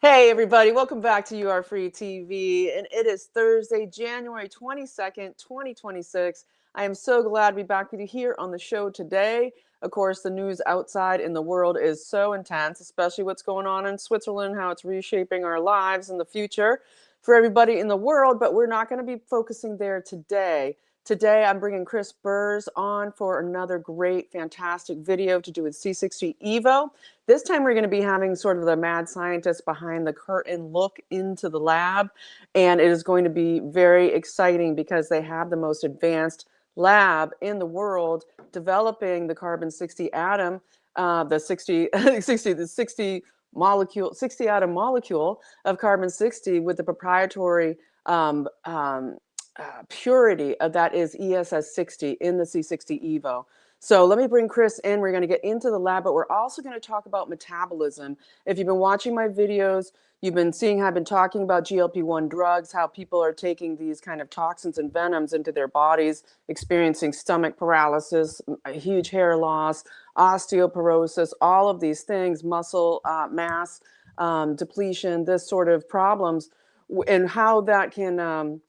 Hey everybody, welcome back to You Are Free TV. And it is Thursday, January 22nd, 2026. I am so glad to be back with you here on the show today. Of course, the news outside in the world is so intense, especially what's going on in Switzerland, how it's reshaping our lives in the future for everybody in the world. But we're not going to be focusing there today. Today, I'm bringing Chris Burrs on for another great, fantastic video to do with C60 Evo. This time we're going to be having sort of the mad scientist behind the curtain look into the lab. And it is going to be very exciting because they have the most advanced lab in the world developing the carbon 60 atom, the 60, 60, the 60 molecule, 60 atom molecule of carbon 60 with the proprietary purity of that is ESS60 in the C60 Evo. So let me bring Chris in. We're going to get into the lab, but we're also going to talk about metabolism. If you've been watching my videos, you've been seeing how I've been talking about GLP-1 drugs, how people are taking these kind of toxins and venoms into their bodies, experiencing stomach paralysis, a huge hair loss, osteoporosis, all of these things, muscle mass depletion, this sort of problems, and how that can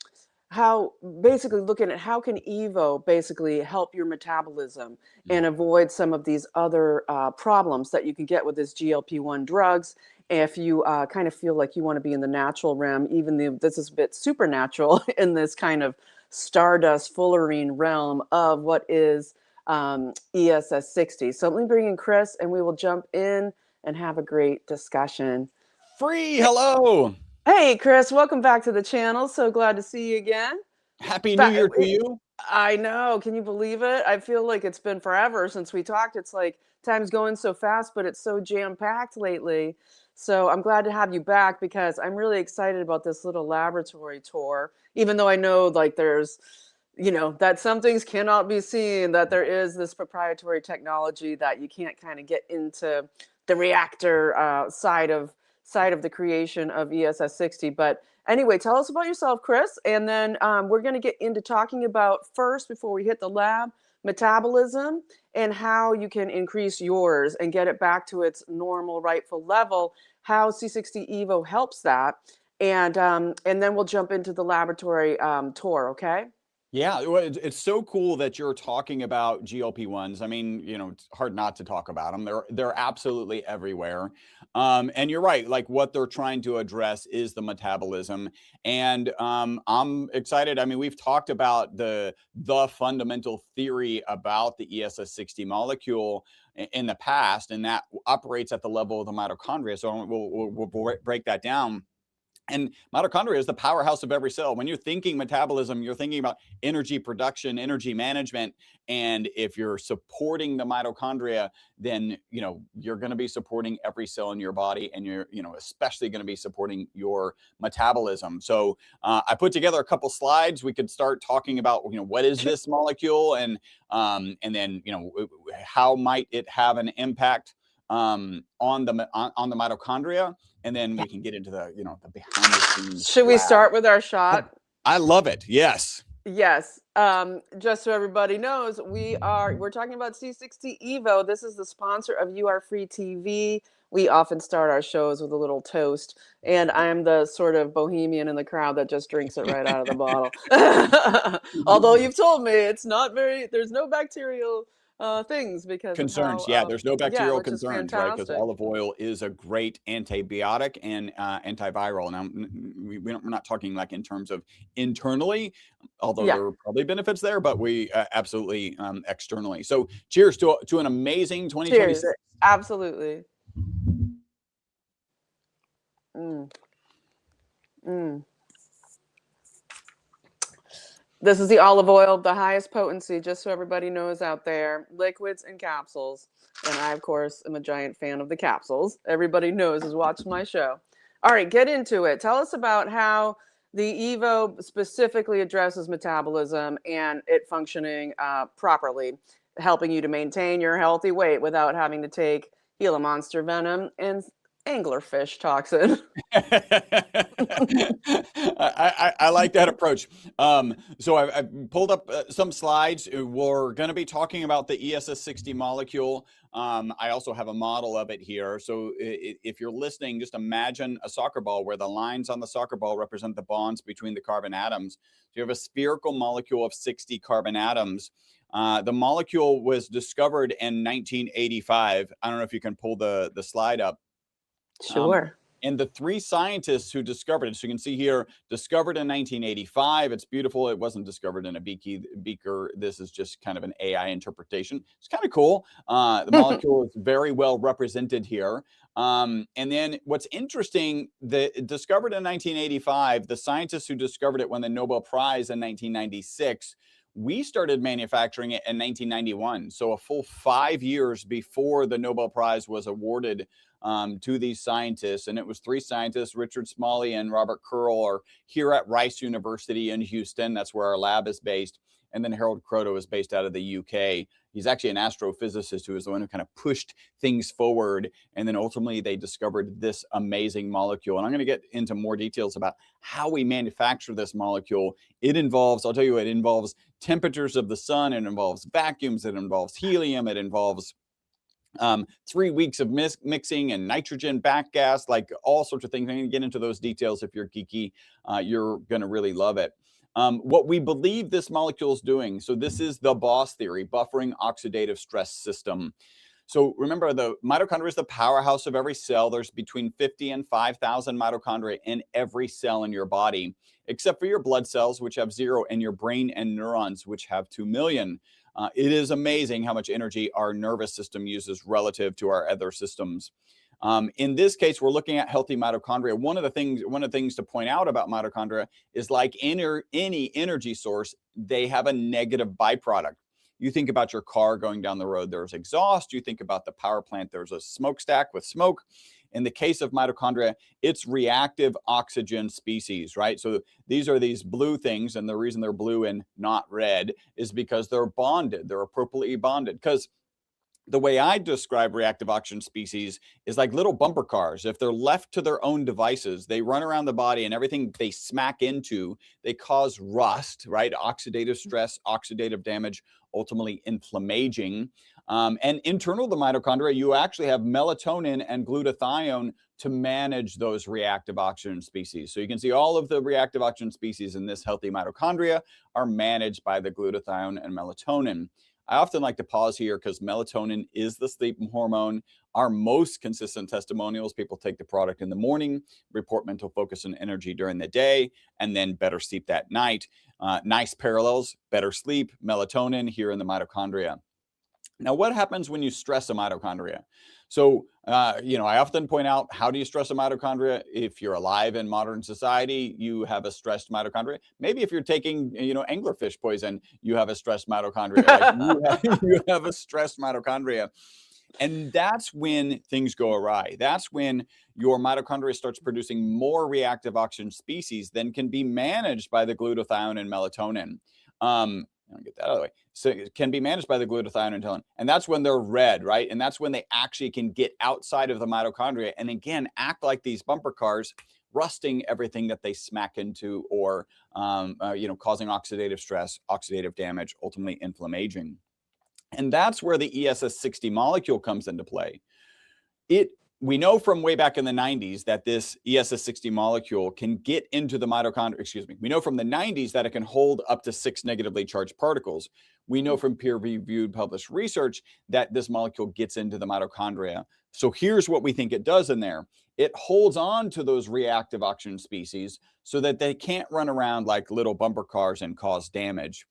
how basically looking at how can Evo basically help your metabolism and avoid some of these other problems that you can get with this GLP-1 drugs if you kind of feel like you want to be in the natural realm, even though this is a bit supernatural in this kind of stardust fullerene realm of what is ESS60. So let me bring in Chris and we will jump in and have a great discussion. Free, hello. Hey, Chris, welcome back to the channel. So glad to see you again. Happy New Year to you. I know. Can you believe it? I feel like it's been forever since we talked. It's like time's going so fast, but it's so jam-packed lately. So I'm glad to have you back because I'm really excited about this little laboratory tour, even though I know like there's, that some things cannot be seen, that there is this proprietary technology that you can't kind of get into the reactor side of the creation of ESS60. But anyway, tell us about yourself, Chris, and then we're going to get into talking about first, before we hit the lab, metabolism and how you can increase yours and get it back to its normal, rightful level, how C60 Evo helps that. And then we'll jump into the laboratory tour, okay? Yeah, well, it's so cool that you're talking about GLP-1s. I mean, it's hard not to talk about them. They're absolutely everywhere. And you're right, like what they're trying to address is the metabolism. And I'm excited. I mean, we've talked about the fundamental theory about the ESS60 molecule in the past, and that operates at the level of the mitochondria. So we'll break that down. And mitochondria is the powerhouse of every cell. When you're thinking metabolism, you're thinking about energy production, energy management. And if you're supporting the mitochondria, then, you're going to be supporting every cell in your body, and you're, especially going to be supporting your metabolism. So I put together a couple slides. We could start talking about, what is this molecule, and then, how might it have an impact on the mitochondria, and then we can get into the the behind the scenes Should we lab. start with our shot? I love it. Yes. Yes. Just so everybody knows, we're talking about C60 Evo. This is the sponsor of You Are Free TV. We often start our shows with a little toast, and I'm the sort of bohemian in the crowd that just drinks it right out of the bottle. Although you've told me it's not there's no bacterial things because of Concerns. how, Yeah, there's no yeah, bacterial which is concerns, right? Because fantastic. olive oil is a great antibiotic and antiviral. Now, we're not talking like in terms of internally, although Yeah. there are probably benefits there, but we absolutely externally. So cheers to an amazing 2026. Cheers. Absolutely. Mm. Mm. This is the olive oil, the highest potency, just so everybody knows out there, liquids and capsules. And I, of course, am a giant fan of the capsules. Everybody knows who's watched my show. All right, get into it. Tell us about how the Evo specifically addresses metabolism and it functioning properly, helping you to maintain your healthy weight without having to take Gila monster venom and anglerfish toxin. I like that approach. So I've pulled up some slides. We're going to be talking about the ESS60 molecule. I also have a model of it here. So if you're listening, just imagine a soccer ball where the lines on the soccer ball represent the bonds between the carbon atoms. So you have a spherical molecule of 60 carbon atoms. The molecule was discovered in 1985. I don't know if you can pull the slide up. Sure. And the three scientists who discovered it, so you can see here, discovered in 1985. It's beautiful. It wasn't discovered in a beaker. This is just kind of an AI interpretation. It's kind of cool. The molecule is very well represented here. And then what's interesting, discovered in 1985, the scientists who discovered it won the Nobel Prize in 1996. We started manufacturing it in 1991. So a full 5 years before the Nobel Prize was awarded to these scientists. And it was three scientists, Richard Smalley and Robert Curl, are here at Rice University in Houston. That's where our lab is based. And then Harold Croto is based out of the UK. He's actually an astrophysicist who is the one who kind of pushed things forward. And then ultimately they discovered this amazing molecule. And I'm going to get into more details about how we manufacture this molecule. It involves, I'll tell you, it involves temperatures of the sun. It involves vacuums. It involves helium. It involves 3 weeks of mixing and nitrogen back gas, like all sorts of things. I'm going to get into those details. If you're geeky, you're going to really love it. What we believe this molecule is doing, so this is the BOSS theory, buffering oxidative stress system. So remember, the mitochondria is the powerhouse of every cell. There's between 50 and 5,000 mitochondria in every cell in your body, except for your blood cells, which have 0, and your brain and neurons, which have 2 million. It is amazing how much energy our nervous system uses relative to our other systems. In this case, we're looking at healthy mitochondria. One of the things to point out about mitochondria is, like any energy source, they have a negative byproduct. You think about your car going down the road, there's exhaust. You think about the power plant, there's a smokestack with smoke. In the case of mitochondria, it's reactive oxygen species, right? So these are these blue things, and the reason they're blue and not red is because they're bonded. They're appropriately bonded. Because the way I describe reactive oxygen species is like little bumper cars. If they're left to their own devices, they run around the body, and everything they smack into, they cause rust, right? Oxidative stress, oxidative damage, ultimately inflammation. And internal to the mitochondria, you actually have melatonin and glutathione to manage those reactive oxygen species. So you can see all of the reactive oxygen species in this healthy mitochondria are managed by the glutathione and melatonin. I often like to pause here because melatonin is the sleep hormone. Our most consistent testimonials, people take the product in the morning, report mental focus and energy during the day, and then better sleep that night. Nice parallels, better sleep, melatonin here in the mitochondria. Now, what happens when you stress a mitochondria? So, I often point out, how do you stress a mitochondria? If you're alive in modern society, you have a stressed mitochondria. Maybe if you're taking, anglerfish poison, you have a stressed mitochondria. Like you have a stressed mitochondria. And that's when things go awry. That's when your mitochondria starts producing more reactive oxygen species than can be managed by the glutathione and melatonin. I'll get that out of the way. So it can be managed by the glutathione and melatonin. And that's when they're red, right? And that's when they actually can get outside of the mitochondria and again, act like these bumper cars, rusting everything that they smack into, or, causing oxidative stress, oxidative damage, ultimately inflammation. And that's where the ESS60 molecule comes into play. We know from way back in the 90s that this ESS60 molecule can get into the mitochondria. We know from the 90s that it can hold up to 6 negatively charged particles. We know from peer-reviewed published research that this molecule gets into the mitochondria. So here's what we think it does in there. It holds on to those reactive oxygen species so that they can't run around like little bumper cars and cause damage.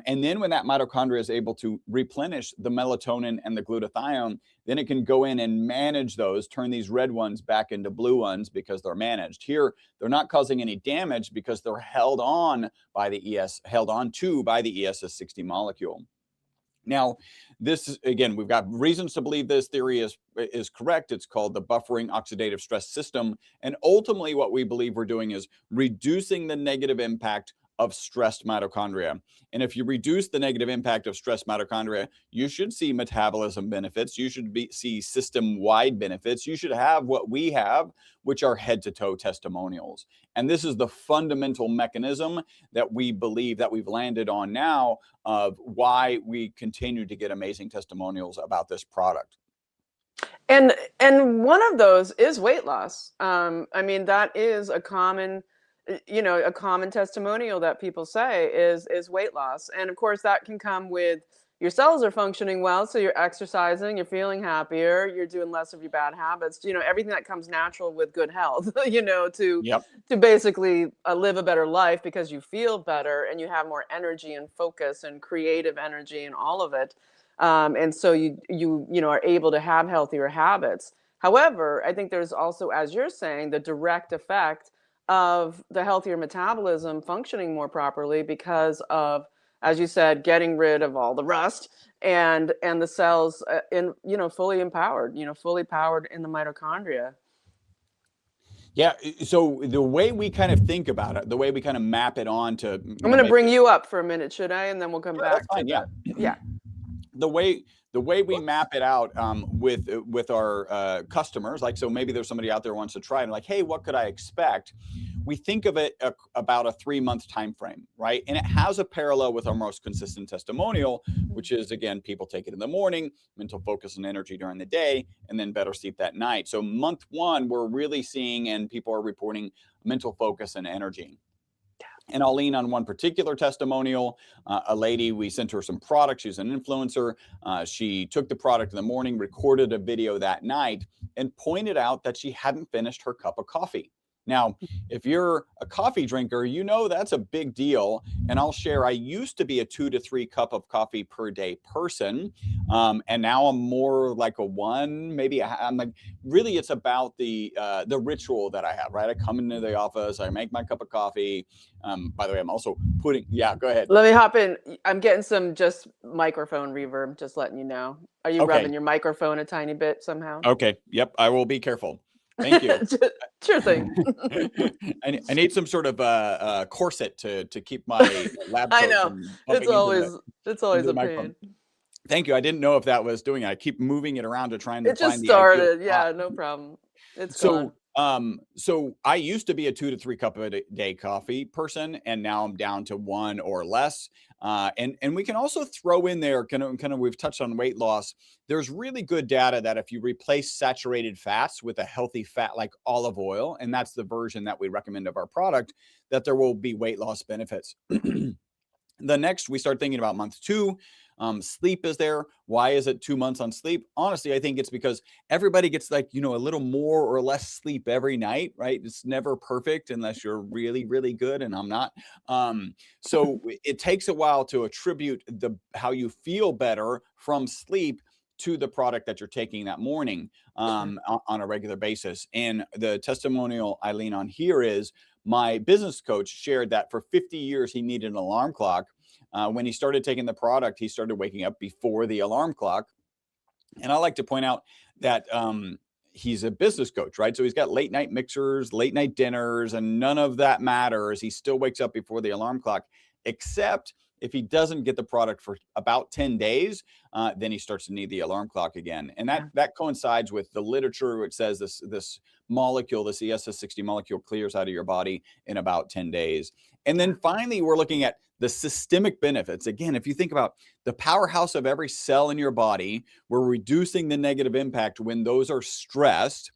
And then when that mitochondria is able to replenish the melatonin and the glutathione, then it can go in and manage those, turn these red ones back into blue ones because they're managed. Here, they're not causing any damage because they're held on to by the ESS60 molecule. Now, this is, again, we've got reasons to believe this theory is correct. It's called the buffering oxidative stress system. And ultimately, what we believe we're doing is reducing the negative impact of stressed mitochondria. And if you reduce the negative impact of stressed mitochondria, you should see metabolism benefits. You should see system-wide benefits. You should have what we have, which are head-to-toe testimonials. And this is the fundamental mechanism that we believe that we've landed on now of why we continue to get amazing testimonials about this product. And one of those is weight loss. I mean, that is a common, a common testimonial that people say is weight loss. And of course, that can come with your cells are functioning well, so you're exercising, you're feeling happier, you're doing less of your bad habits. Everything that comes natural with good health. To Yep. to basically live a better life because you feel better and you have more energy and focus and creative energy and all of it. And so you are able to have healthier habits. However, I think there's also, as you're saying, the direct effect of the healthier metabolism functioning more properly because of, as you said, getting rid of all the rust and the cells fully empowered, fully powered in the mitochondria. Yeah. So the way we kind of think about it, the way we kind of map it on to, I'm going to bring you up for a minute, should I? And then we'll come Sure, that's back to fine. Yeah. yeah. The way we map it out with our customers, like, so maybe there's somebody out there who wants to try and like, hey, what could I expect? We think of it about a 3-month time frame, right? And it has a parallel with our most consistent testimonial, which is, again, people take it in the morning, mental focus and energy during the day, and then better sleep that night. So month 1, we're really seeing, and people are reporting mental focus and energy. And I'll lean on one particular testimonial. A lady, we sent her some products. She's an influencer. She took the product in the morning, recorded a video that night, and pointed out that she hadn't finished her cup of coffee. Now, if you're a coffee drinker, that's a big deal. And I'll share, I used to be a 2 to 3 cup of coffee per day person. And now I'm more like a 1, maybe I'm like, really, it's about the ritual that I have, right? I come into the office, I make my cup of coffee. By the way, I'm also yeah, go ahead. Let me hop in. I'm getting some just microphone reverb, just letting you know. Are you rubbing your microphone a tiny bit somehow? Okay. Yep. I will be careful. Thank you. Sure thing. I need some sort of corset to keep my lab coat I know. from It's bumping always into a the microphone. pain. Thank you. I didn't know if that was doing it. I keep moving it around to trying to It just find the ideal started. spot. Yeah, no problem. It's So, gone. so I used to be a 2 to 3 cup a day coffee person, and now I'm down to 1 or less. And we can also throw in there, kind of, we've touched on weight loss. There's really good data that if you replace saturated fats with a healthy fat like olive oil, and that's the version that we recommend of our product, that there will be weight loss benefits. The next, we start thinking about month 2. Sleep is there. Why is it 2 months on sleep? Honestly, I think it's because everybody gets like, a little more or less sleep every night, right? It's never perfect unless you're really, really good, and I'm not. So it takes a while to attribute how you feel better from sleep to the product that you're taking that morning on a regular basis. And the testimonial I lean on here is my business coach shared that for 50 years, he needed an alarm clock. When he started taking the product, he started waking up before the alarm clock. And I like to point out that he's a business coach, right? So he's got late night mixers, late night dinners, and none of that matters. He still wakes up before the alarm clock, except if he doesn't get the product for about 10 days, then he starts to need the alarm clock again. And that coincides with the literature, which says this molecule, this ESS60 molecule, clears out of your body in about 10 days. And then finally, we're looking at the systemic benefits. Again, if you think about the powerhouse of every cell in your body, we're reducing the negative impact when those are stressed.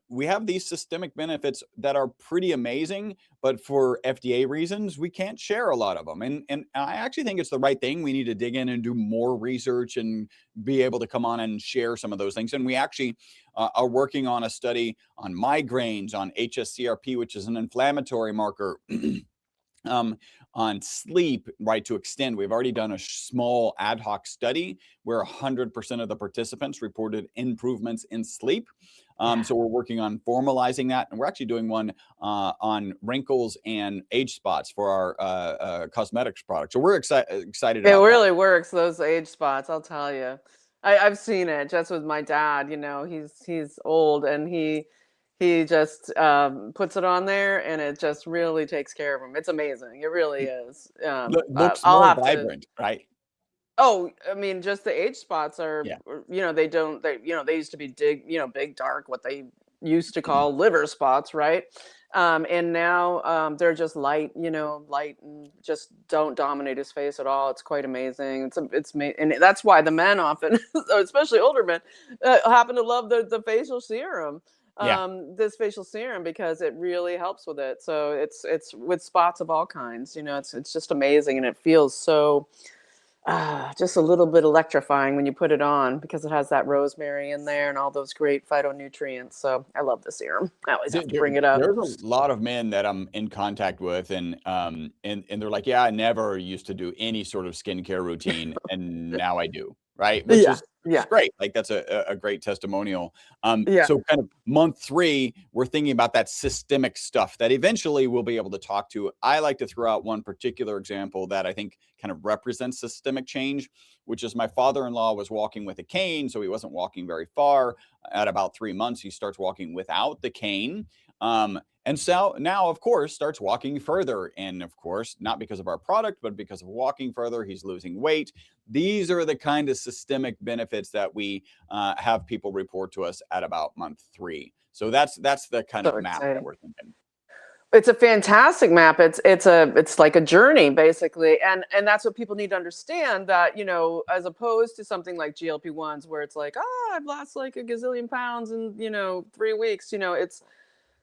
We have these systemic benefits that are pretty amazing, but for FDA reasons, we can't share a lot of them. And I actually think it's the right thing. We need to dig in and do more research and be able to come on and share some of those things. And we actually are working on a study on migraines, on HSCRP, which is an inflammatory marker. On sleep, right, to extend. We've already done a small ad hoc study where 100% of the participants reported improvements in sleep. So we're working on formalizing that. And we're actually doing one on wrinkles and age spots for our cosmetics product. So we're excited about it really works, those age spots, I'll tell you. I've seen it just with my dad. He's old, and He just puts it on there, and it just really takes care of him. It's amazing. It really is. Looks I'll more have to. vibrant, right? Oh, I mean, just the age spots Yeah. they don't, they used to be big, dark, what they used to call liver spots, right? And now they're just light, light and just don't dominate his face at all. It's quite amazing. And that's why the men often, especially older men, happen to love the facial serum. Yeah. This facial serum because it really helps with it. So it's with spots of all kinds. It's just amazing, and it feels so just a little bit electrifying when you put it on because it has that rosemary in there and all those great phytonutrients. So I love the serum. I always have to bring it up. There's a lot of men that I'm in contact with, and they're like, yeah, I never used to do any sort of skincare routine, and now I do, right? Which Yeah, is yeah, great. Like that's a great testimonial. yeah. So kind of month 3, we're thinking about that systemic stuff that eventually we'll be able to talk to. I like to throw out one particular example that I think kind of represents systemic change, which is my father-in-law was walking with a cane, so he wasn't walking very far. At about 3 months, he starts walking without the cane. And so now, of course, starts walking further. And of course, not because of our product, but because of walking further, he's losing weight. These are the kind of systemic benefits that we have people report to us at about month 3. So that's the kind of So map that exciting. we're thinking. It's a fantastic map. It's like a journey basically, and that's what people need to understand. That as opposed to something like GLP-1s, where it's like, oh, I've lost like a gazillion pounds in 3 weeks. It's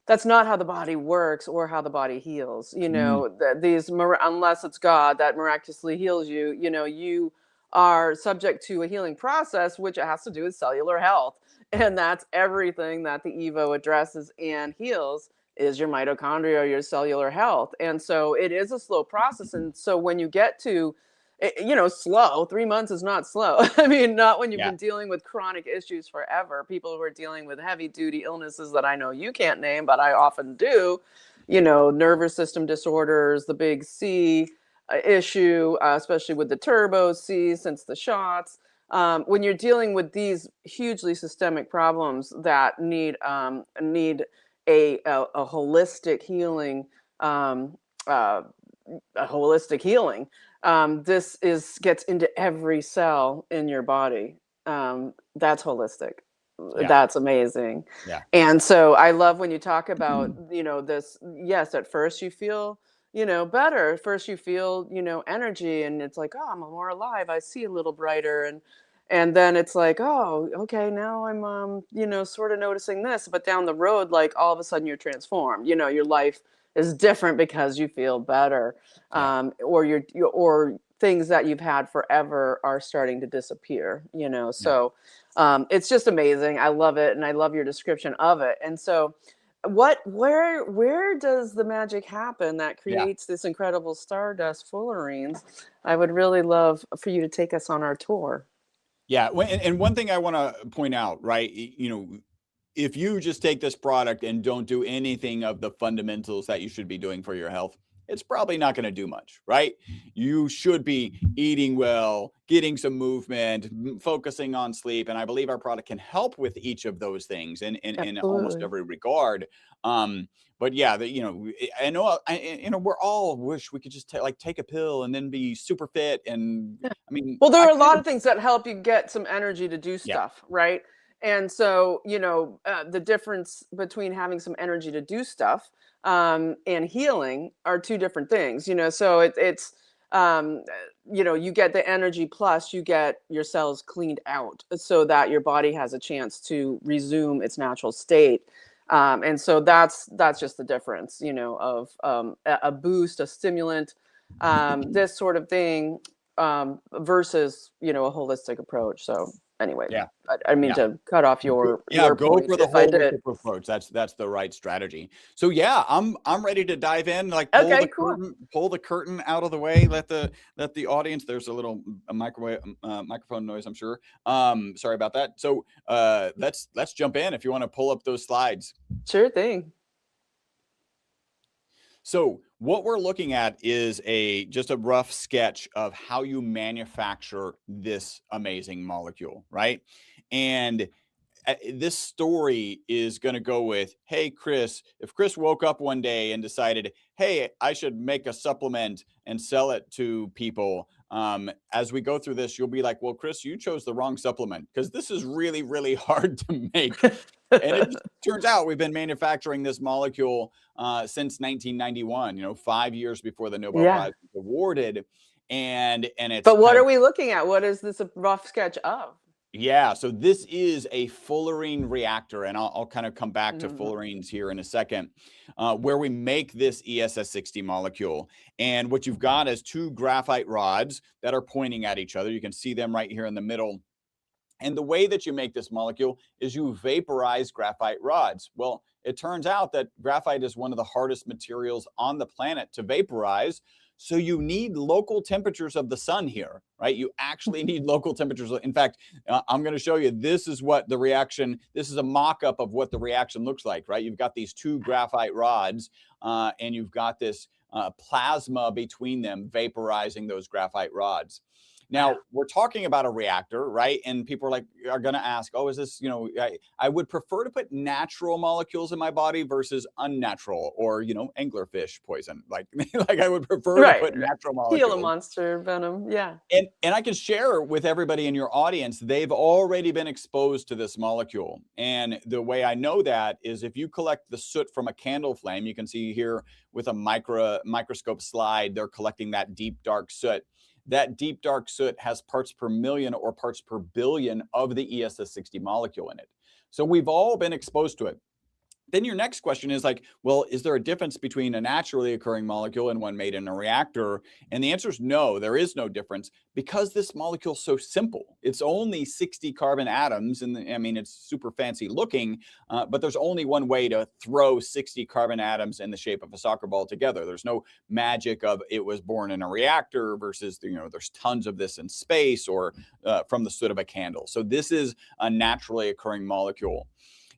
That's not how the body works or how the body heals. Mm, Unless it's God that miraculously heals you, you are subject to a healing process, which has to do with cellular health. And that's everything that the Evo addresses and heals is your mitochondria, your cellular health. And so it is a slow process. And so when you get to, slow, 3 months is not slow. I mean, not when you've yeah, been dealing with chronic issues forever. People who are dealing with heavy duty illnesses that I know you can't name, but I often do, nervous system disorders, the big C issue, especially with the turbo C since the shots. When you're dealing with these hugely systemic problems that need a holistic healing, uh, a holistic healing. This is gets into every cell in your body. That's holistic. yeah, That's amazing. yeah, And so I love when you talk about, this. Yes, at first you feel, better. At first you feel, energy, and it's like, oh, I'm more alive. I see a little brighter, and then it's like, oh, okay, now I'm, sort of noticing this. But down the road, like all of a sudden you're transformed. Your life is different because you feel better, yeah, or things that you've had forever are starting to disappear. yeah, So it's just amazing. I love it, and I love your description of it. And so, where does the magic happen that yeah. creates this incredible stardust fullerenes? I would really love for you to take us on our tour. Yeah, and one thing I want to point out, right? If you just take this product and don't do anything of the fundamentals that you should be doing for your health, it's probably not going to do much, right? You should be eating well, getting some movement, focusing on sleep, and I believe our product can help with each of those things in almost Absolutely. every regard. But yeah, I know, we're all wish we could just take a pill and then be super fit, and I mean, Well, there I are a kind lot of, of things that help you get some energy to do yeah, stuff, right? And so, the difference between having some energy to do stuff and healing are two different things, So you get the energy plus you get your cells cleaned out so that your body has a chance to resume its natural state. And so that's just the difference, of a boost, a stimulant, this sort of thing versus a holistic approach. So anyway, yeah, I mean yeah. to cut off Yeah, your go point for the if I did. holistic approach. That's the right strategy. So yeah, I'm ready to dive in. Like Okay, cool. pull the curtain out of the way. Let the audience. There's a little microphone noise, I'm sure. Sorry about that. So let's jump in if you want to pull up those slides. Sure thing. So what we're looking at is just a rough sketch of how you manufacture this amazing molecule, right? And this story is going to go with, hey, Chris, if Chris woke up one day and decided, hey, I should make a supplement and sell it to people, as we go through this, you'll be like, well, Chris, you chose the wrong supplement, because this is really, really hard to make. And it just turns out we've been manufacturing this molecule since 1991, 5 years before the Nobel Prize was awarded. And it's But what are we looking at? What is this a rough sketch of? Yeah, so this is a fullerene reactor, and I'll kind of come back to fullerenes here in a second, where we make this ESS60 molecule. And what you've got is two graphite rods that are pointing at each other. You can see them right here in the middle. And the way that you make this molecule is you vaporize graphite rods. Well, it turns out that graphite is one of the hardest materials on the planet to vaporize. So you need local temperatures of the sun here, right? You actually need local temperatures. In fact, I'm going to show you, this is what the reaction, this is a mock-up of what the reaction looks like, right? You've got these two graphite rods, and you've got this plasma between them vaporizing those graphite rods. Now, we're talking about a reactor, right? And people are going to ask, oh, is this, I would prefer to put natural molecules in my body versus unnatural, or, anglerfish poison. Like I would prefer to put natural molecules. Gila monster venom, yeah. And I can share with everybody in your audience, they've already been exposed to this molecule. And the way I know that is if you collect the soot from a candle flame, you can see here with a microscope slide, they're collecting that deep, dark soot. That deep, dark soot has parts per million or parts per billion of the ESS60 molecule in it. So we've all been exposed to it. Then your next question is like, well, is there a difference between a naturally occurring molecule and one made in a reactor? And the answer is no, there is no difference, because this molecule is so simple. It's only 60 carbon atoms, and I mean, it's super fancy looking, but there's only one way to throw 60 carbon atoms in the shape of a soccer ball together. There's no magic of it was born in a reactor versus, there's tons of this in space, or from the soot of a candle. So this is a naturally occurring molecule.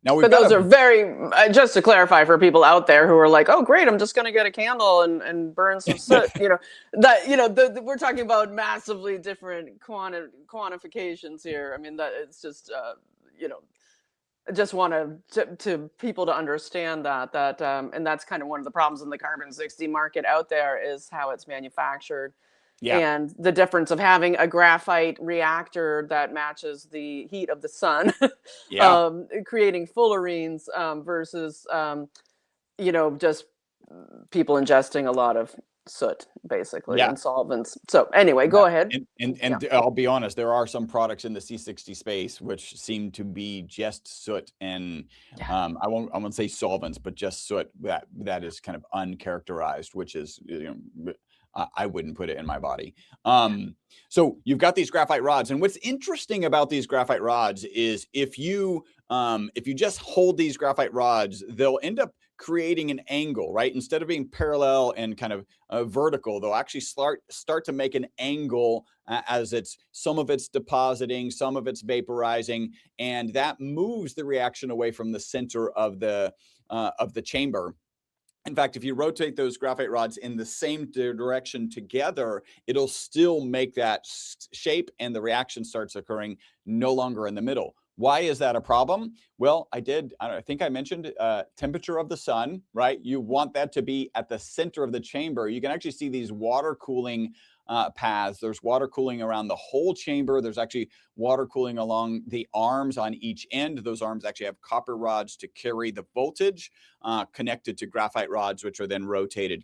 Now, but those are very, just to clarify for people out there who are like, oh, great, I'm just going to get a candle and burn some soot, we're talking about massively different quantifications here. I mean, that it's just, I just want to people to understand that, and that's kind of one of the problems in the carbon-60 market out there, is how it's manufactured. Yeah. And the difference of having a graphite reactor that matches the heat of the sun, creating fullerenes, versus, just people ingesting a lot of soot, basically, and solvents. So anyway, go ahead. And I'll be honest, there are some products in the C60 space which seem to be just soot, and I won't say solvents, but just soot that is kind of uncharacterized, which is, I wouldn't put it in my body. So you've got these graphite rods, and what's interesting about these graphite rods is if you just hold these graphite rods, they'll end up creating an angle, right? Instead of being parallel and kind of vertical, they'll actually start to make an angle as some of it's depositing, some of it's vaporizing, and that moves the reaction away from the center of the chamber. In fact, if you rotate those graphite rods in the same direction together, it'll still make that shape, and the reaction starts occurring no longer in the middle. Why is that a problem? Well, I think I mentioned temperature of the sun, right? You want that to be at the center of the chamber. You can actually see these water cooling paths. There's water cooling around the whole chamber. There's actually water cooling along the arms on each end. Those arms actually have copper rods to carry the voltage, connected to graphite rods, which are then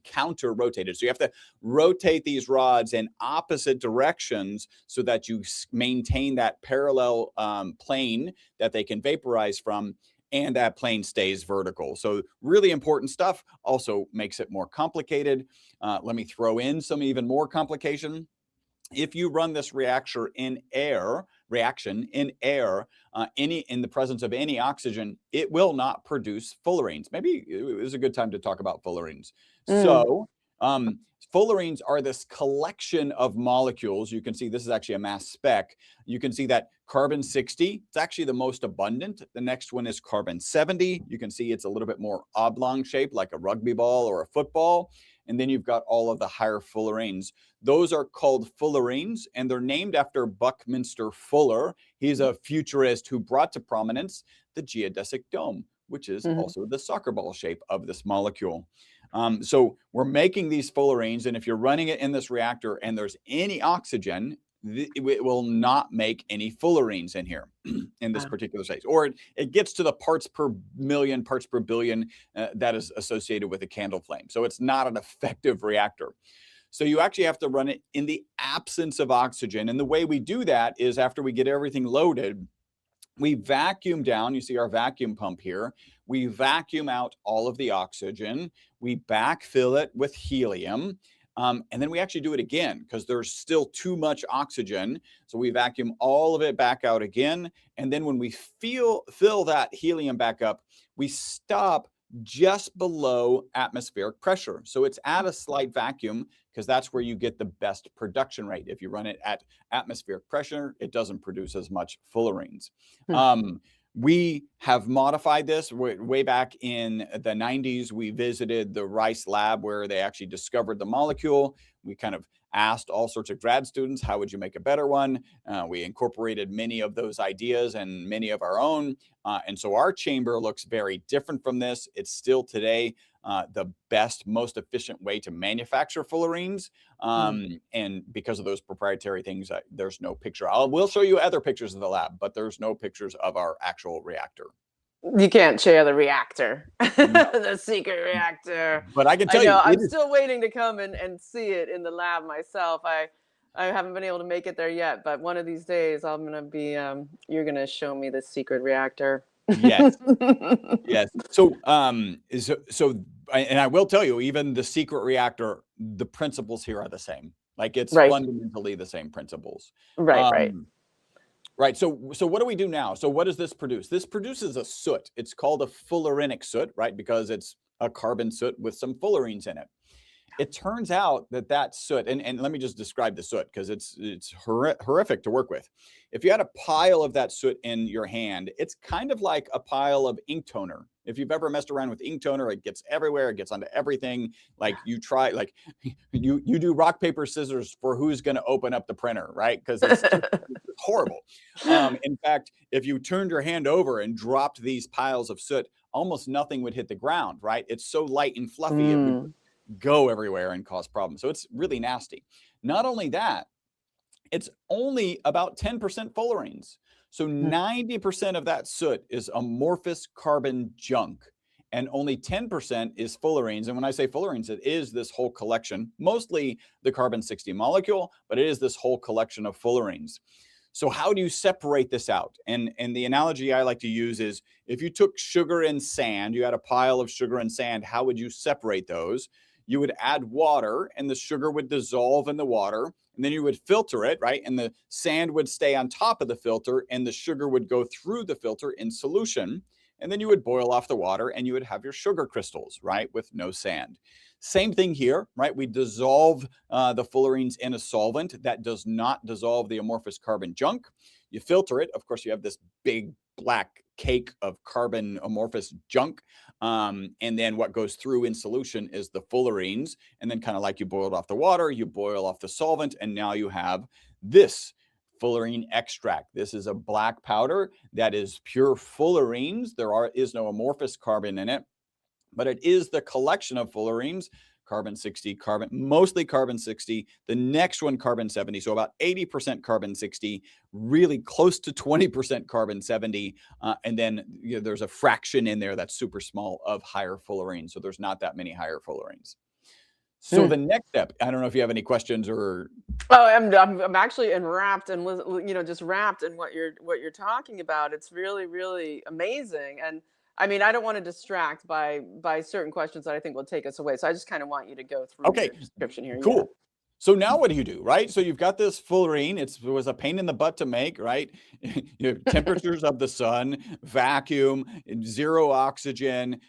counter-rotated. So you have to rotate these rods in opposite directions so that you maintain that parallel plane that they can vaporize from, and that plane stays vertical. So really important stuff. Also makes it more complicated. Let me throw in some even more complication. If you run this reaction in air, in the presence of any oxygen, it will not produce fullerenes. Maybe it is a good time to talk about fullerenes. So fullerenes are this collection of molecules. You can see this is actually a mass spec. You can see that carbon-60, it's actually the most abundant. The next one is carbon-70. You can see it's a little bit more oblong shape, like a rugby ball or a football. And then you've got all of the higher fullerenes. Those are called fullerenes, and they're named after Buckminster Fuller. He's a futurist who brought to prominence the geodesic dome, which is Mhm. also the soccer ball shape of this molecule. So we're making these fullerenes, and if you're running it in this reactor and there's any oxygen, it will not make any fullerenes in here in this Wow. particular stage, or it gets to the parts per million, parts per billion that is associated with a candle flame. So it's not an effective reactor. So you actually have to run it in the absence of oxygen. And the way we do that is after we get everything loaded, we vacuum down. You see our vacuum pump here. We vacuum out all of the oxygen. We backfill it with helium. And then we actually do it again because there's still too much oxygen. So we vacuum all of it back out again. And then when we fill that helium back up, we stop just below atmospheric pressure. So it's at a slight vacuum because that's where you get the best production rate. If you run it at atmospheric pressure, it doesn't produce as much fullerenes. We have modified this way back in the 90s. We visited the Rice lab where they actually discovered the molecule. We kind of asked all sorts of grad students, how would you make a better one? We incorporated many of those ideas and many of our own. And so our chamber looks very different from this. It's still today the best, most efficient way to manufacture fullerenes. And because of those proprietary things, there's no picture. We'll show you other pictures of the lab, but there's no pictures of our actual reactor. You can't share the reactor, No. the secret reactor. But I can I tell know. you, I'm still waiting to come and see it in the lab myself. I haven't been able to make it there yet, but one of these days I'm gonna be. You're gonna show me the secret reactor. yes. Yes. So, and I will tell you, even the secret reactor, the principles here are the same. Like it's Right. fundamentally the same principles. Right. Right. Right. So what do we do now? So what does this produce? This produces a soot. It's called a fullerenic soot, right? Because it's a carbon soot with some fullerenes in it. It turns out that soot, and let me just describe the soot because it's horrific to work with. If you had a pile of that soot in your hand, it's kind of like a pile of ink toner. If you've ever messed around with ink toner, it gets everywhere. It gets onto everything. Like you try, like you do rock, paper, scissors for who's going to open up the printer, right? Because it's horrible. In fact, if you turned your hand over and dropped these piles of soot, almost nothing would hit the ground, right? It's so light and fluffy, it would go everywhere and cause problems. So it's really nasty. Not only that, it's only about 10% fullerenes. So 90% of that soot is amorphous carbon junk, and only 10% is fullerenes. And when I say fullerenes, it is this whole collection, mostly the carbon-60 molecule, but it is this whole collection of fullerenes. So how do you separate this out? And the analogy I like to use is if you took sugar and sand, you had a pile of sugar and sand, how would you separate those? You would add water and the sugar would dissolve in the water, and then you would filter it, right? And the sand would stay on top of the filter and the sugar would go through the filter in solution. And then you would boil off the water and you would have your sugar crystals, right? With no sand. Same thing here, right? We dissolve the fullerenes in a solvent that does not dissolve the amorphous carbon junk. You filter it. Of course, you have this big black cake of carbon amorphous junk. And then what goes through in solution is the fullerenes. And then kind of like you boiled off the water, you boil off the solvent, and now you have this fullerene extract. This is a black powder that is pure fullerenes. There is no amorphous carbon in it, but it is the collection of fullerenes, carbon-60, mostly carbon-60. The next one, carbon-70. So about 80% carbon-60, really close to 20% carbon-70. And then there's a fraction in there that's super small of higher fullerenes. So there's not that many higher fullerenes. So the next step, I don't know if you have any questions or. Oh, I'm actually enwrapped and just wrapped in what you're talking about. It's really, really amazing. And I mean, I don't want to distract by certain questions that I think will take us away. So I just kind of want you to go through your description here. Cool. So now what do you do, right? So you've got this fullerene. It was a pain in the butt to make, right? You have temperatures of the sun, vacuum, zero oxygen.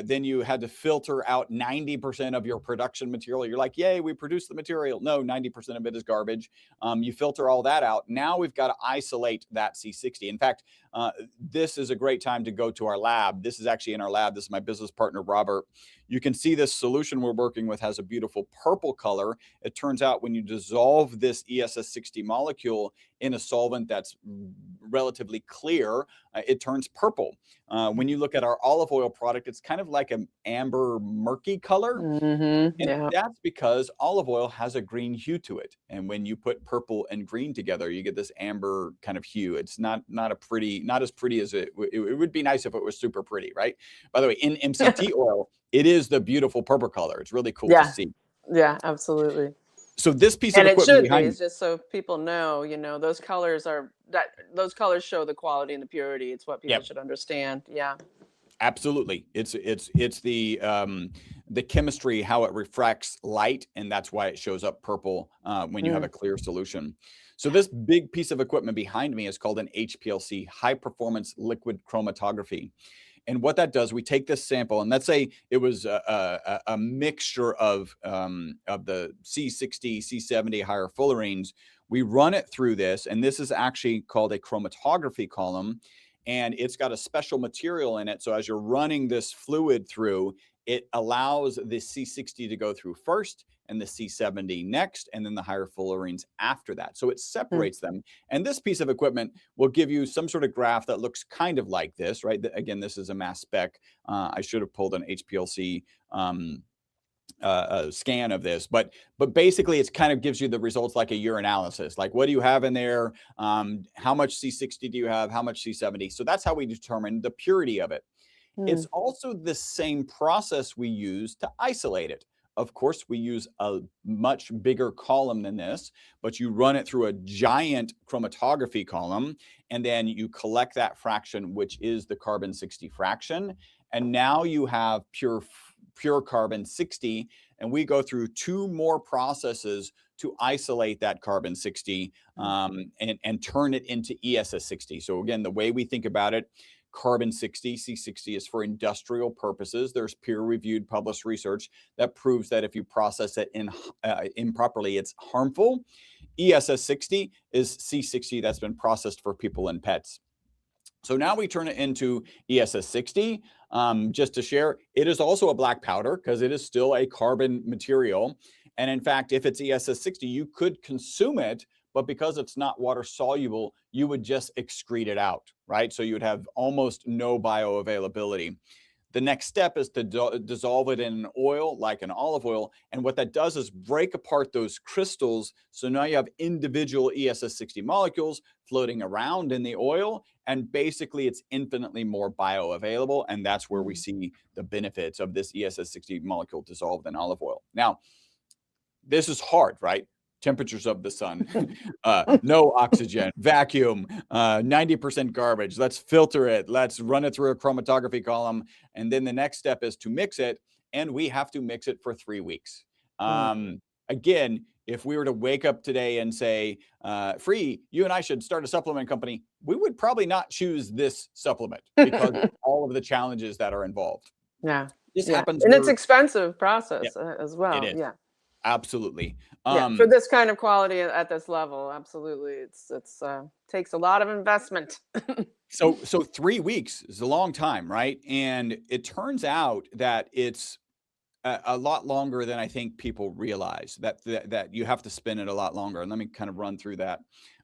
Then you had to filter out 90% of your production material. You're like, yay, we produced the material. No, 90% of it is garbage. You filter all that out. Now we've got to isolate that C60. In fact, this is a great time to go to our lab. This is actually in our lab. This is my business partner, Robert. You can see this solution we're working with has a beautiful purple color. It turns turns out when you dissolve this ESS60 molecule in a solvent that's relatively clear, it turns purple. When you look at our olive oil product, it's kind of like an amber murky color. And Yeah. that's because olive oil has a green hue to it. And when you put purple and green together, you get this amber kind of hue. It's not as pretty as it would be nice if it was super pretty, right? By the way, in MCT oil, it is the beautiful purple color. It's really cool to Yeah. see. Yeah, absolutely. So this piece of And it equipment should be, behind, it's just so people know, those colors those colors show the quality and the purity. It's what people yep, should understand. Yeah. absolutely. It's the chemistry, how it refracts light, and that's why it shows up purple when you have a clear solution. So this big piece of equipment behind me is called an HPLC, high performance liquid chromatography. And what that does, we take this sample, and let's say it was a mixture of the C60, C70 higher fullerenes. We run it through this, and this is actually called a chromatography column, and it's got a special material in it. So as you're running this fluid through, it allows the C60 to go through first and the C70 next, and then the higher fullerenes after that. So it separates them. And this piece of equipment will give you some sort of graph that looks kind of like this, right? Again, this is a mass spec. I should have pulled an HPLC scan of this, but basically it kind of gives you the results like a urinalysis. Like, what do you have in there? How much C60 do you have? How much C70? So that's how we determine the purity of it. It's also the same process we use to isolate it. Of course, we use a much bigger column than this, but you run it through a giant chromatography column, and then you collect that fraction, which is the carbon 60 fraction. And now you have pure carbon 60, and we go through 2 more processes to isolate that carbon 60 and turn it into ESS60. So again, the way we think about it, carbon 60, C60 is for industrial purposes. There's peer-reviewed published research that proves that if you process it improperly, it's harmful. ESS60 is C60 that's been processed for people and pets. So now we turn it into ESS60. Just to share, it is also a black powder because it is still a carbon material. And in fact, if it's ESS60, you could consume it, but because it's not water soluble, you would just excrete it out, right? So you would have almost no bioavailability. The next step is to dissolve it in an oil, like an olive oil. And what that does is break apart those crystals. So now you have individual ESS60 molecules floating around in the oil. And basically, it's infinitely more bioavailable. And that's where we see the benefits of this ESS60 molecule dissolved in olive oil. Now, this is hard, right? Temperatures of the sun, no oxygen, vacuum, 90% garbage. Let's filter it. Let's run it through a chromatography column. And then the next step is to mix it. And we have to mix it for 3 weeks. Again, if we were to wake up today and say, Free, you and I should start a supplement company, we would probably not choose this supplement because of all of the challenges that are involved. Yeah. This Yeah. happens And it's where, expensive yeah, process as well. it is. Yeah. Absolutely. Yeah. For this kind of quality at this level, absolutely. It's takes a lot of investment. So 3 weeks is a long time, right? And it turns out that it's a lot longer than I think people realize, that you have to spin it a lot longer. And let me kind of run through that.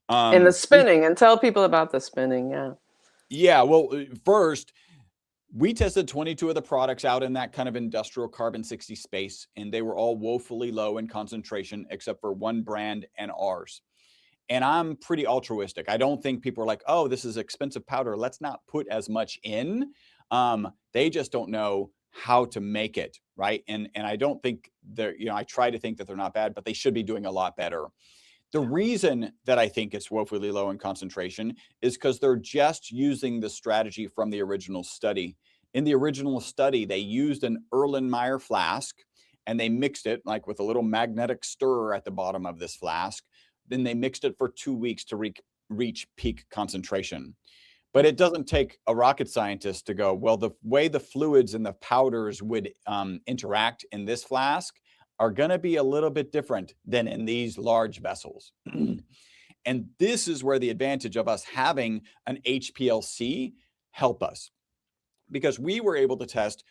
And the We spinning, and tell people about the spinning. Yeah. Yeah, well, first, we tested 22 of the products out in that kind of industrial carbon 60 space, and they were all woefully low in concentration except for one brand and ours. And I'm pretty altruistic. I don't think people are like, oh, this is expensive powder, let's not put as much in. They just don't know how to make it, right? And I don't think they're, I try to think that they're not bad, but they should be doing a lot better. The reason that I think it's woefully low in concentration is because they're just using the strategy from the original study. In the original study, they used an Erlenmeyer flask and they mixed it like with a little magnetic stirrer at the bottom of this flask. Then they mixed it for 2 weeks to reach peak concentration. But it doesn't take a rocket scientist to go, well, the way the fluids and the powders would interact in this flask are going to be a little bit different than in these large vessels. And this is where the advantage of us having an HPLC help us. because we were able to test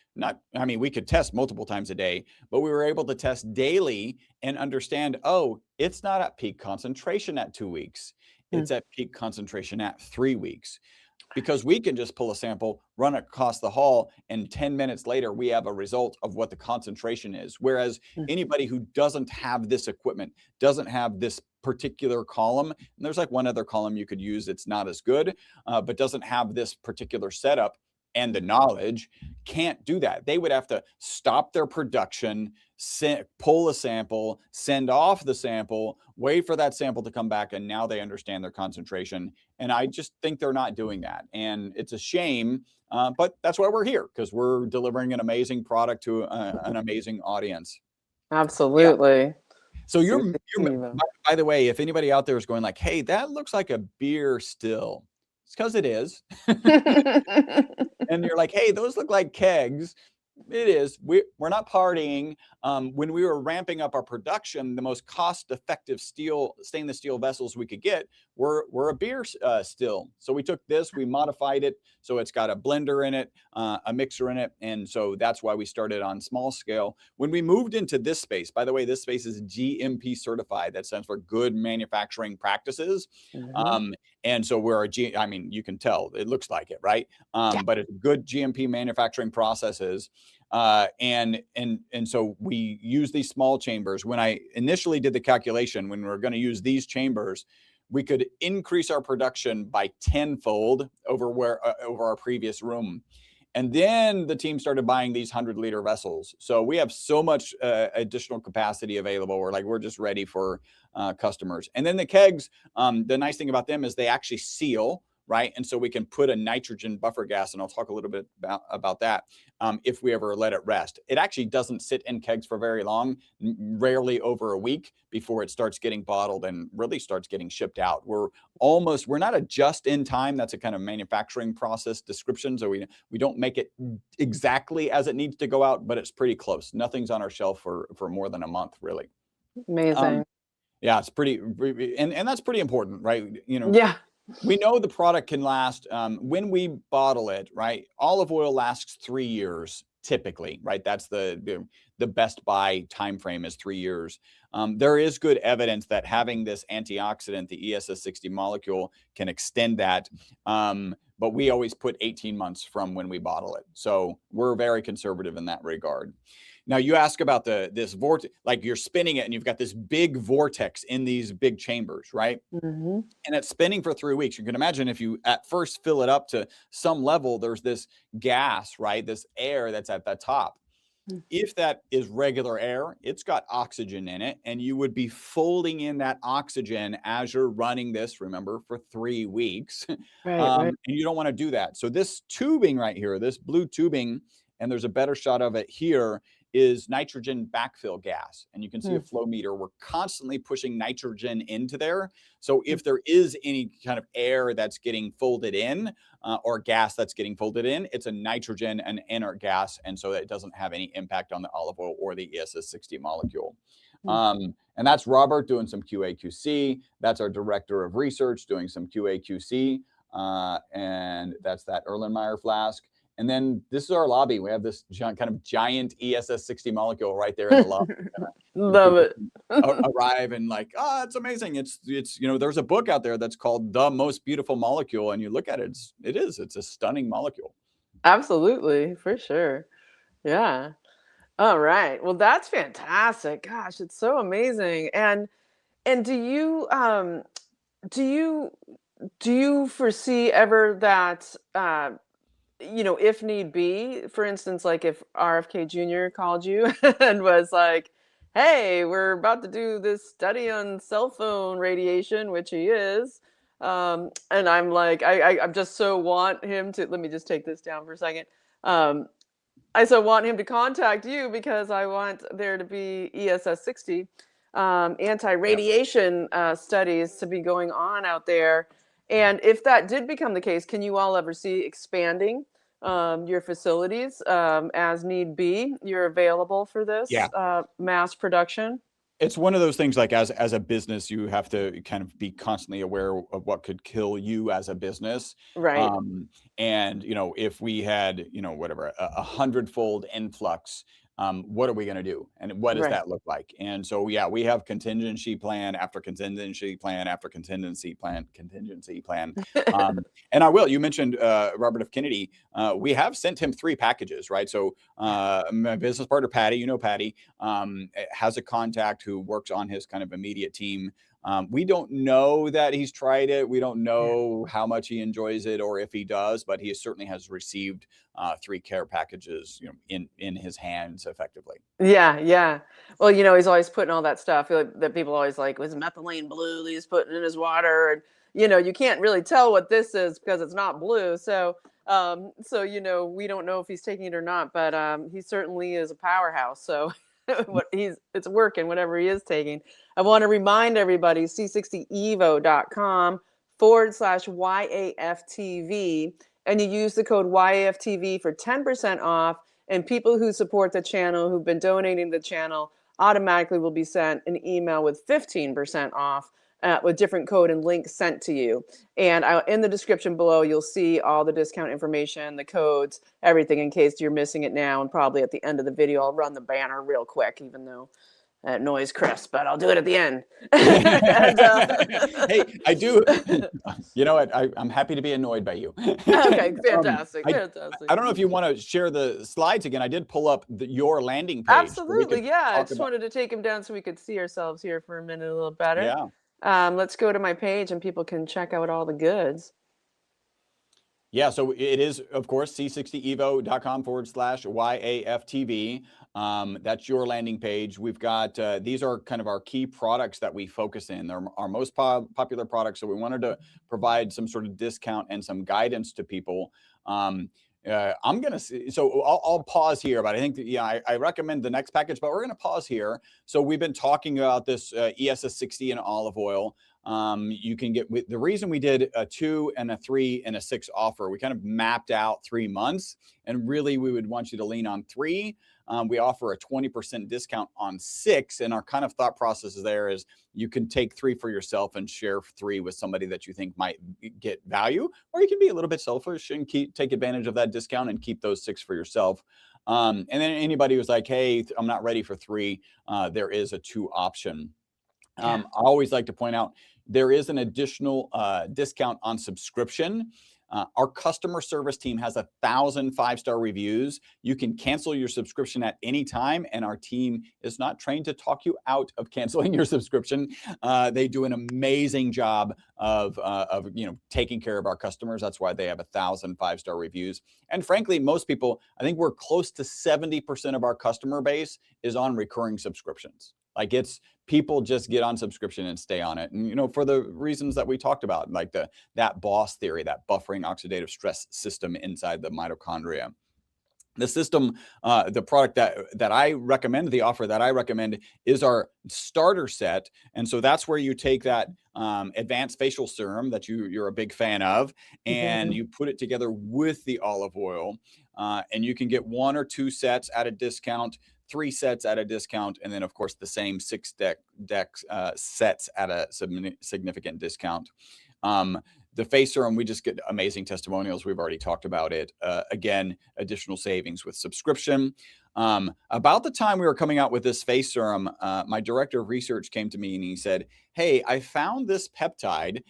we could test multiple times a day, but we were able to test daily and understand, oh, it's not at peak concentration at 2 weeks. It's at peak concentration at 3 weeks. Because we can just pull a sample, run it across the hall, and 10 minutes later, we have a result of what the concentration is. Whereas anybody who doesn't have this equipment, doesn't have this particular column, and there's like one other column you could use that's not as good, but doesn't have this particular setup and the knowledge, can't do that. They would have to stop their production, pull a sample, send off the sample, wait for that sample to come back, and now they understand their concentration. And I just think they're not doing that. And it's a shame, but that's why we're here, because we're delivering an amazing product to an amazing audience. Absolutely. Yeah. So by the way, if anybody out there is going like, hey, that looks like a beer still, it's because it is. And you're like, hey, those look like kegs. It is. We're not partying. When we were ramping up our production, the most cost-effective stainless steel vessels we could get were a beer still. So we took this, we modified it, so it's got a blender in it, a mixer in it, and so that's why we started on small scale. When we moved into this space, by the way, this space is GMP certified. That stands for Good Manufacturing Practices. And so we're you can tell it looks like it, right? But it's good GMP manufacturing processes. And so we use these small chambers. When I initially did the calculation, when we were going to use these chambers, we could increase our production by 10-fold over our previous room. And then the team started buying these 100-liter vessels. So we have so much additional capacity available. We're just ready for customers. And then the kegs, the nice thing about them is they actually seal, right? And so we can put a nitrogen buffer gas, and I'll talk a little bit about that if we ever let it rest. It actually doesn't sit in kegs for very long, rarely over a week, before it starts getting bottled and really starts getting shipped out. We're not a just in time. That's a kind of manufacturing process description. So we don't make it exactly as it needs to go out, but it's pretty close. Nothing's on our shelf for more than a month, really. Amazing. Yeah, it's pretty, and that's pretty important, right? Yeah. We know the product can last, when we bottle it, right? Olive oil lasts 3 years typically, right? That's the best buy time frame is 3 years. There is good evidence that having this antioxidant, the ESS60 molecule, can extend that. But we always put 18 months from when we bottle it. So we're very conservative in that regard. Now you ask about this vortex, like you're spinning it and you've got this big vortex in these big chambers, right? And it's spinning for 3 weeks. You can imagine if you at first fill it up to some level, there's this gas, right? This air that's at the top. If that is regular air, it's got oxygen in it, and you would be folding in that oxygen as you're running this, remember, for 3 weeks. Right. And you don't want to do that. So this tubing right here, this blue tubing, and there's a better shot of it here, is nitrogen backfill gas. And you can see a flow meter. We're constantly pushing nitrogen into there. So if there is any kind of air that's getting folded in or gas that's getting folded in, it's a nitrogen and inert gas. And so it doesn't have any impact on the olive oil or the ESS60 molecule. And that's Robert doing some QA/QC. That's our director of research doing some QA/QC. And that's that Erlenmeyer flask. And then this is our lobby. We have this kind of giant ESS60 molecule right there in the lobby. Love it. Arrive and like, oh, it's amazing. It's there's a book out there that's called The Most Beautiful Molecule, and you look at it, it's a stunning molecule. Absolutely, for sure. Yeah. All right. Well, that's fantastic. Gosh, it's so amazing. And do you foresee ever that if need be, for instance, like if RFK Jr. called you and was like, hey, we're about to do this study on cell phone radiation, which he is. And I'm like, I just so want him to, let me just take this down for a second. I so want him to contact you because I want there to be ESS60 anti-radiation studies to be going on out there. And if that did become the case, can you all ever see expanding your facilities as need be? You're available for this mass production? It's one of those things, like as a business, you have to kind of be constantly aware of what could kill you as a business. Right. And if we had, whatever, a hundredfold influx, what are we going to do? And what does Right. that look like? And so, yeah, we have contingency plan after contingency plan after contingency plan. And you mentioned Robert F. Kennedy. We have sent him 3 packages, right? So my business partner, Patty, Patty, has a contact who works on his kind of immediate team. We don't know that he's tried it. We don't Yeah. know how much he enjoys it or if he does, but he certainly has received 3 care packages, in his hands effectively. Yeah, yeah. Well, he's always putting all that stuff that people always like, was methylene blue that he's putting in his water, and you can't really tell what this is because it's not blue. So we don't know if he's taking it or not, but he certainly is a powerhouse. So it's working whatever he is taking. I want to remind everybody, c60evo.com/YAFTV, and you use the code YAFTV for 10% off. And people who support the channel, who've been donating to the channel, automatically will be sent an email with 15% off with different code and link sent to you. And in the description below, you'll see all the discount information, the codes, everything, in case you're missing it now. And probably at the end of the video, I'll run the banner real quick, even though that noise crisp, but I'll do it at the end. And, hey, I do. You know what? I'm happy to be annoyed by you. Okay, fantastic, fantastic. I don't know if you want to share the slides again. I did pull up your landing page. Absolutely, yeah. I just wanted to take them down so we could see ourselves here for a minute a little better. Yeah. Let's go to my page and people can check out all the goods. Yeah, so it is, of course, c60evo.com/YAFTV. That's your landing page. We've got, these are kind of our key products that we focus in. They're our most popular products. So we wanted to provide some sort of discount and some guidance to people. I'm going to see, so I'll pause here, but I think that, I recommend the next package, but we're going to pause here. So we've been talking about this ESS60 and olive oil. You can get, the reason we did a 2 and a 3 and a 6 offer, we kind of mapped out 3 months, and really we would want you to lean on 3. We offer a 20% discount on 6. And our kind of thought process there is you can take 3 for yourself and share 3 with somebody that you think might get value, or you can be a little bit selfish and take advantage of that discount and keep those 6 for yourself. And then anybody who's like, hey, I'm not ready for 3, there is a 2 option. I always like to point out there is an additional discount on subscription. Our customer service team has 1,000 5-star reviews. You can cancel your subscription at any time, and our team is not trained to talk you out of canceling your subscription. They do an amazing job of taking care of our customers. That's why they have 1,000 5-star reviews. And frankly, most people, I think we're close to 70% of our customer base is on recurring subscriptions. Like, it's people just get on subscription and stay on it. And, for the reasons that we talked about, like that BOSS theory, that buffering oxidative stress system inside the mitochondria. The system, the product that I recommend, the offer that I recommend, is our starter set. And so that's where you take that advanced facial serum that you're a big fan of, and you put it together with the olive oil. And you can get 1 or 2 sets at a discount, 3 sets at a discount, and then of course the same 6 sets at a significant discount. The face serum, we just get amazing testimonials. We've already talked about it. Again, additional savings with subscription. About the time we were coming out with this face serum, my director of research came to me and he said, hey, I found this peptide.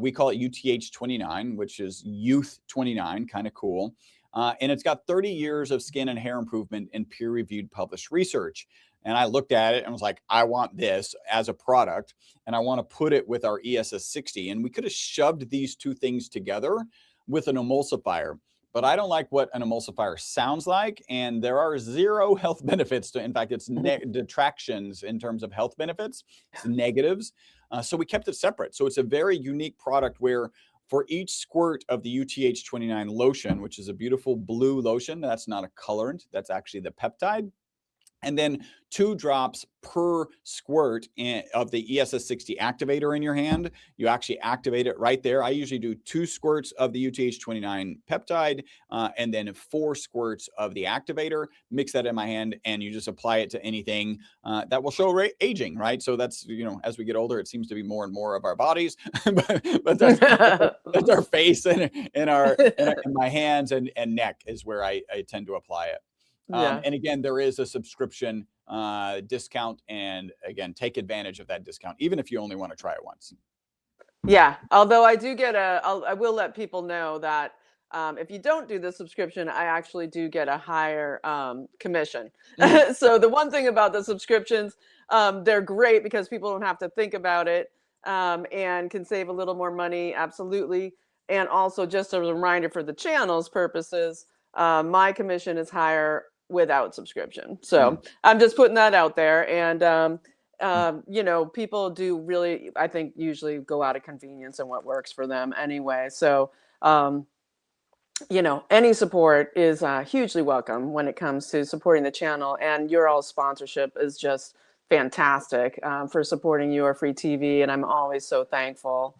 We call it UTH29, which is Youth 29, kind of cool. And it's got 30 years of skin and hair improvement in peer-reviewed published research. And I looked at it and was like, I want this as a product, and I want to put it with our ESS60. And we could have shoved these 2 things together with an emulsifier, but I don't like what an emulsifier sounds like. And there are 0 health benefits to, in fact, it's detractions in terms of health benefits, it's negatives. So we kept it separate. So it's a very unique product where for each squirt of the UTH29 lotion, which is a beautiful blue lotion, that's not a colorant, that's actually the peptide. and then 2 drops per squirt of the ESS60 activator in your hand. You actually activate it right there. I usually do 2 squirts of the UTH29 peptide and then 4 squirts of the activator. Mix that in my hand, and you just apply it to anything that will show aging, right? So that's, as we get older, it seems to be more and more of our bodies, but that's our face and in my hands and neck is where I tend to apply it. Yeah. And again, there is a subscription discount, and again, take advantage of that discount, even if you only want to try it once. Yeah, although I do get I will let people know that if you don't do the subscription, I actually do get a higher commission. So the one thing about the subscriptions, they're great because people don't have to think about it and can save a little more money, absolutely. And also, just a reminder for the channel's purposes, my commission is higher without subscription. So I'm just putting that out there. And people do really, I think, usually go out of convenience and what works for them anyway. So, any support is hugely welcome when it comes to supporting the channel. And your all sponsorship is just fantastic for supporting Your Free TV. And I'm always so thankful.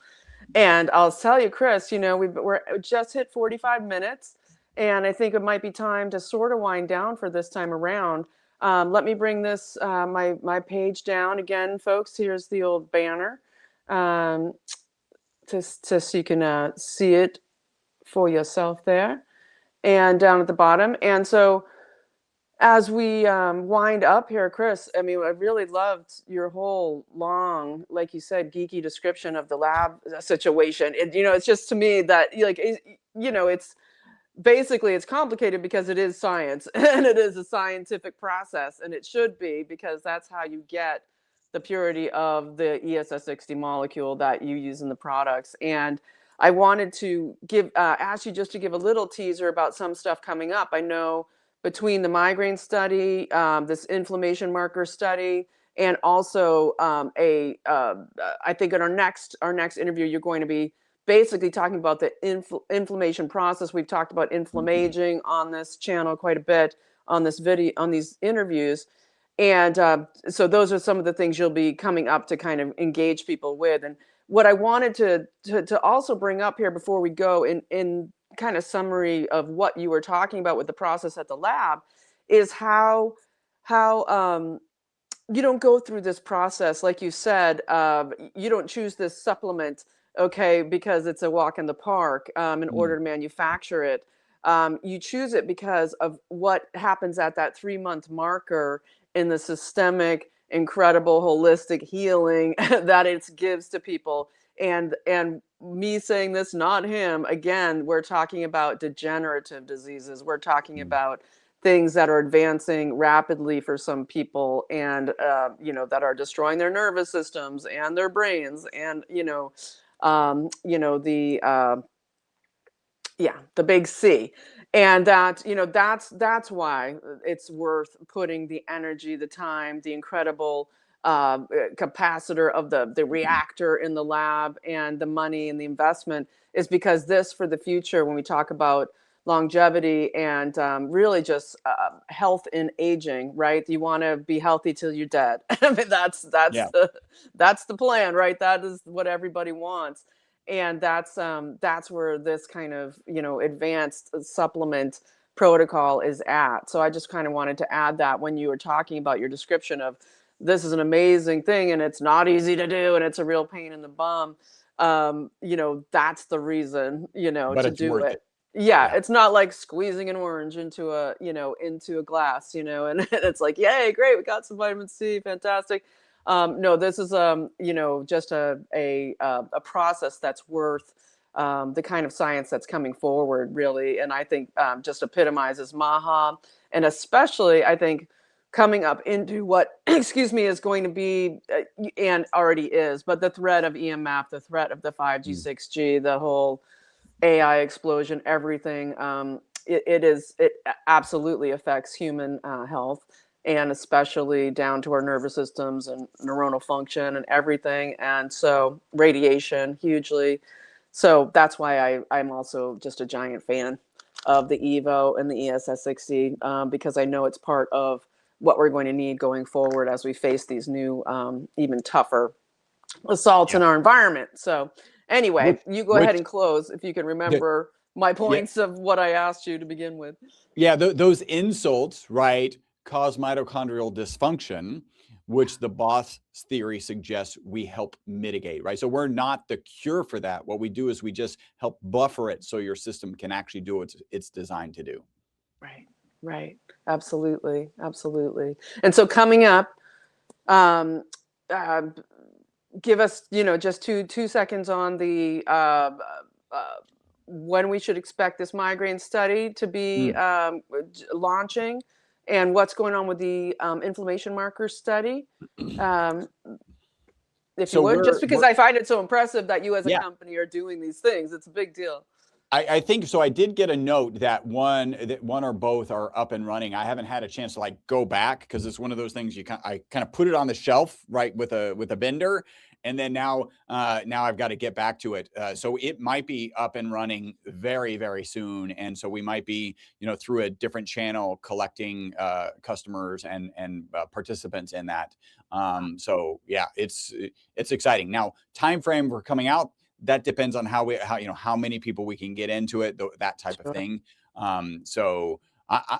And I'll tell you, Chris, we're just hit 45 minutes. And I think it might be time to sort of wind down for this time around. Let me bring this, my page down again, folks. Here's the old banner, just so you can see it for yourself there, and down at the bottom. And so as we wind up here, Chris, I mean, I really loved your whole long, like you said, geeky description of the lab situation. And, it's just to me that, it's basically, it's complicated because it is science and it is a scientific process, and it should be, because that's how you get the purity of the ESS60 molecule that you use in the products. And I wanted to ask you just to give a little teaser about some stuff coming up. I know between the migraine study, this inflammation marker study, and also I think in our next interview, you're going to be basically talking about the inflammation process. We've talked about inflammaging on this channel quite a bit on this video, on these interviews. And so those are some of the things you'll be coming up to kind of engage people with. And what I wanted to also bring up here before we go in kind of summary of what you were talking about with the process at the lab is how you don't go through this process, like you said, you don't choose this supplement, okay, because it's a walk in the park in order to manufacture it. You choose it because of what happens at that 3-month marker in the systemic, incredible, holistic healing that it gives to people. And me saying this, not him, again, we're talking about degenerative diseases. We're talking about things that are advancing rapidly for some people, and that are destroying their nervous systems and their brains, and the big C. And that, that's why it's worth putting the energy, the time, the incredible capacitor of the reactor in the lab, and the money and the investment, is because this, for the future, when we talk about longevity and really just health in aging, right? You want to be healthy till you're dead. I mean, that's the plan, right? That is what everybody wants. And that's where this kind of advanced supplement protocol is at. So I just kind of wanted to add that when you were talking about your description of this is an amazing thing and it's not easy to do and it's a real pain in the bum. That's the reason But to it's do worth it. it. Yeah, Yeah. it's not like squeezing an orange into a glass, and it's like, yay, great, we got some vitamin C, fantastic. No, this is just a process that's worth the kind of science that's coming forward, really. And I think just epitomizes MAHA, and especially I think coming up into what excuse me, is going to be and already is, but the threat of EMF, the threat of the 5G, 6G, the whole AI explosion, everything. It absolutely affects human health, and especially down to our nervous systems and neuronal function and everything. And so radiation, hugely. So that's why I'm also just a giant fan of the Evo and the ESS60, because I know it's part of what we're going to need going forward as we face these new, even tougher assaults Yeah. in our environment. So anyway, you go ahead Which and close if you can remember my yeah, points of what I asked you to begin with. yeah, those insults, right, cause mitochondrial dysfunction, which the Boss theory suggests we help mitigate, right? So we're not the cure for that. What we do is we just help buffer it so your system can actually do what it's designed to do. Right, right. Absolutely, absolutely. And so coming up, um, uh, give us, just two seconds on the uh, when we should expect this migraine study to be Mm. launching, and what's going on with the inflammation marker study. Um, if you So would, just we're, because we're I find it so impressive that you as a yeah, company are doing these things. It's a big deal. I think so. I did get a note that one or both are up and running. I haven't had a chance to like go back because it's one of those things I kind of put it on the shelf, right, with a vendor, and then now I've got to get back to it. So it might be up and running very, very soon, and so we might be, through a different channel collecting customers and participants in that. So yeah, it's exciting. Now, time frame for coming out, that depends on how many people we can get into it, that type of Sure. thing. So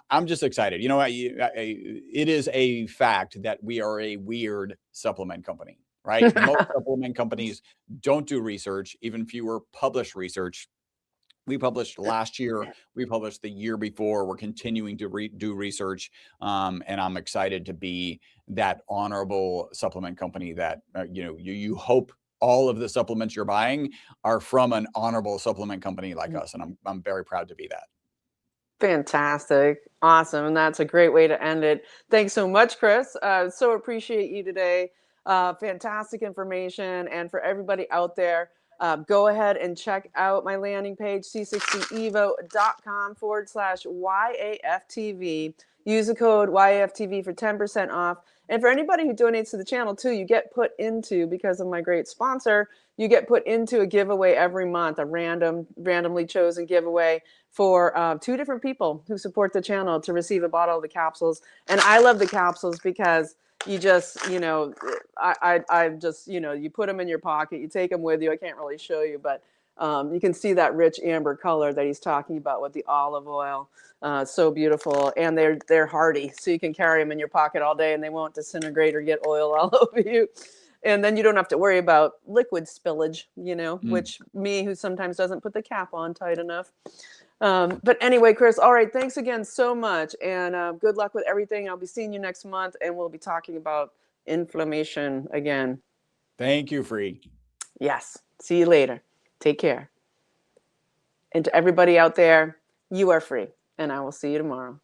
I'm just excited. It is a fact that we are a weird supplement company, right? Most supplement companies don't do research, even fewer publish research. We published last year. We published the year before. We're continuing to do research, and I'm excited to be that honorable supplement company that you hope all of the supplements you're buying are from an honorable supplement company like us, and I'm very proud to be that. Fantastic. Awesome. And that's a great way to end it. Thanks so much, Chris. So appreciate you today. Fantastic information. And for everybody out there, go ahead and check out my landing page, c60evo.com/YAFTV. Use the code YAFTV for 10% off. And for anybody who donates to the channel too, you get put into, because of my great sponsor, you get put into a giveaway every month, a randomly chosen giveaway for 2 different people who support the channel to receive a bottle of the capsules. And I love the capsules because you just, I just, you put them in your pocket, you take them with you. I can't really show you, but you can see that rich amber color that he's talking about with the olive oil. So beautiful. And they're hardy, so you can carry them in your pocket all day and they won't disintegrate or get oil all over you. And then you don't have to worry about liquid spillage, which me, who sometimes doesn't put the cap on tight enough. But anyway, Chris, all right, thanks again so much. And good luck with everything. I'll be seeing you next month, and we'll be talking about inflammation again. Thank you, Free. Yes. See you later. Take care. And to everybody out there, you are free, and I will see you tomorrow.